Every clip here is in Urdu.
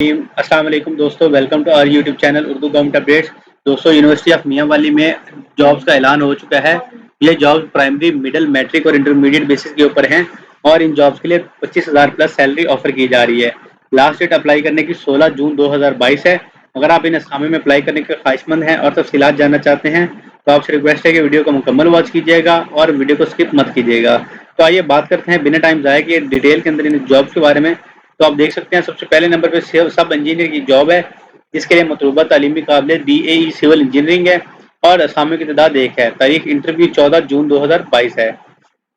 السلام علیکم دوستو، welcome to our YouTube channel Urdu government updates. دوستو، یونیورسٹی آف میاں والی میں جابز کا اعلان ہو چکا ہے۔ یہ جابز پرائمری، مڈل، میٹرک اور انٹرمیڈیٹ بیسس کے اوپر ہیں اور ان جابز کے لیے 25,000 پلس سیلری آفر کی جا رہی ہے۔ لاسٹ ڈیٹ اپلائی کرنے کی 16 جون 2022 ہے۔ اگر آپ ان اسامی میں اپلائی کرنے کے خواہش مند ہیں اور تفصیلات جاننا چاہتے ہیں تو آپ سے ریکویسٹ ہے کہ ویڈیو کو مکمل واچ کیجیے گا اور ویڈیو کو اسکپ مت کیجیے گا۔ تو آئیے بات کرتے ہیں بنا ٹائم ضائع کیے ڈیٹیل کے اندر ان جابز کے بارے میں۔ تو آپ دیکھ سکتے ہیں سب سے پہلے نمبر پہ سب انجینئر کی جاب ہے، جس کے لیے مطلوبہ تعلیمی قابلیت BAE سول انجینئرنگ ہے اور اسامیوں کی تعداد 1 ہے۔ تاریخ انٹرویو 14 جون 2022 ہے۔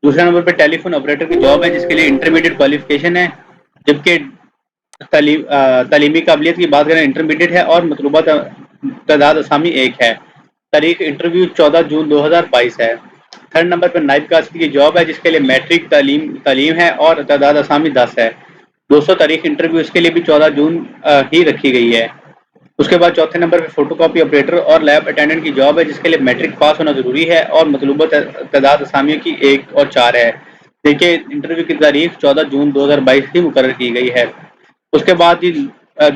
دوسرے نمبر پہ ٹیلی فون آپریٹر کی جاب ہے، جس کے لیے انٹرمیڈیٹ کوالیفکیشن ہے، جبکہ تعلیمی قابلیت کی بات کریں انٹرمیڈیٹ ہے اور مطلوبہ تعداد اسامی 1 ہے۔ تاریخ انٹرویو 14 جون 2022 ہے۔ تھرڈ نمبر پر نائب قاصد کی جاب ہے، جس کے لیے میٹرک تعلیم ہے اور تعداد اسامی 10 ہے۔ دوستوں، تاریخ انٹرویو اس کے لیے بھی 14 جون ہی رکھی گئی ہے۔ اس کے بعد چوتھے نمبر پہ فوٹو کاپی آپریٹر اور لیب اٹینڈنٹ کی جاب ہے، جس کے لیے میٹرک پاس ہونا ضروری ہے اور مطلوبہ تعداد اسامیوں کی 1 اور 4 ہے۔ دیکھیے انٹرویو کی تاریخ 14 جون 2022 ہی مقرر کی گئی ہے۔ اس کے بعد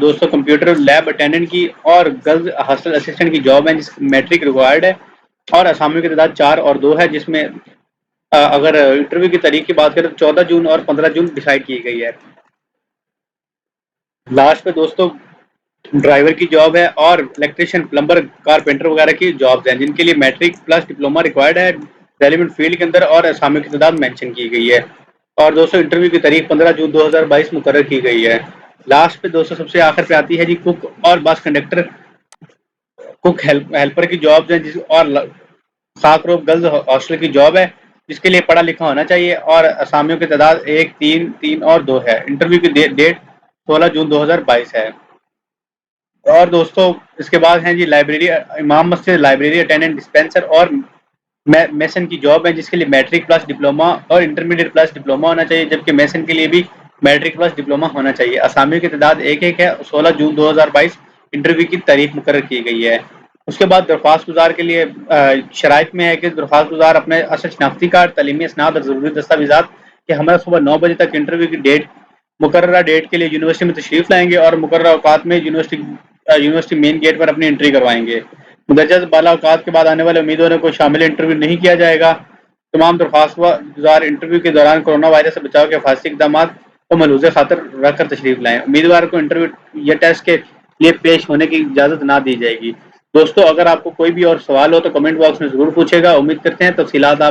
دوستوں کمپیوٹر لیب اٹینڈنٹ کی اور گرلز ہاسٹل اسسٹنٹ کی جاب ہے، جس میٹرک ریکوائرڈ ہے اور اسامیوں کی تعداد 4 اور 2 ہے، جس میں اگر انٹرویو کی تاریخ کی بات کریں تو 14 جون اور 15 جون ڈیسائیڈ کی گئی ہے۔ لاسٹ پہ دوستوں ڈرائیور کی جاب ہے اور الیکٹریشین، پلمبر، کارپینٹر وغیرہ کی جابز ہیں، جن کے لیے میٹرک پلس ڈپلوما ریکوائرڈ ہے ریلیونٹ فیلڈ کے اندر اور اسامیوں کی تعداد مینشن کی گئی ہے۔ اور دوستوں انٹرویو کی تاریخ 15 جون 2022 مقرر کی گئی ہے۔ لاسٹ پہ دوستوں سب سے آخر پہ آتی ہے جی کک اور بس کنڈکٹر، کک ہیلپر کی جابز ہیں اور خاک روب گرلز ہاسٹل کی جاب ہے، جس کے لیے پڑھا لکھا ہونا چاہیے اور اسامیوں کی تعداد 1، 3، 3 اور 2 ہے۔ انٹرویو کی ڈیٹ 16 جون 2022 ہے۔ اور دوستوں اس کے بعد ہیں جی لائبریری، امام مسجد لائبریری اٹینڈنٹ ڈسپینسر اور میسن کی جاب ہے، جس کے لیے میٹرک پلس ڈپلوما اور انٹرمیڈیٹ پلس ڈپلوما ہونا چاہیے، جبکہ میسن کے لیے بھی میٹرک پلس ڈپلوما ہونا چاہیے۔ اسامیوں کی تعداد 1 ہے۔ 16 جون 2022 انٹرویو کی تاریخ مقرر کی گئی ہے۔ اس کے بعد درخواست گزار کے لیے شرائط میں ہے کہ درخواست گزار اپنے اصل شناختی کارڈ، تعلیمی اسناد اور ضروری دستاویزات کے ہمراہ صبح 9 بجے تک انٹرویو کی مقررہ ڈیٹ کے لیے یونیورسٹی میں تشریف لائیں گے اور مقررہ اوقات میں یونیورسٹی مین گیٹ پر اپنی انٹری کروائیں گے۔ مدرجہ بالا اوقات کے بعد آنے والے امیدواروں کو شامل انٹرویو نہیں کیا جائے گا۔ تمام درخواست گزار انٹرویو کے دوران کورونا وائرس سے بچاؤ کے حفاظتی اقدامات کو ملحوظ خاطر رکھ کر تشریف لائیں۔ امیدوار کو انٹرویو یا ٹیسٹ کے لیے پیش ہونے کی اجازت نہ دی جائے گی۔ دوستو اگر آپ کو کوئی بھی اور سوال ہو تو کمنٹ باکس میں ضرور پوچھے گا۔ امید کرتے ہیں تفصیلات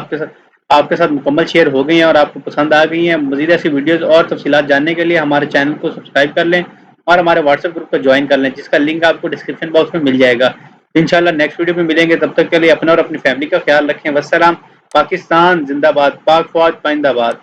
آپ کے ساتھ مکمل شیئر ہو گئی ہیں اور آپ کو پسند آ گئی ہیں۔ مزید ایسی ویڈیوز اور تفصیلات جاننے کے لیے ہمارے چینل کو سبسکرائب کر لیں اور ہمارے واٹس ایپ گروپ کو جوائن کر لیں، جس کا لنک آپ کو ڈسکرپشن باکس میں مل جائے گا۔ انشاءاللہ نیکسٹ ویڈیو میں ملیں گے، تب تک کے لیے اپنا اور اپنی فیملی کا خیال رکھیں۔ والسلام۔ پاکستان زندہ باد، پاک فوج پائندہ باد۔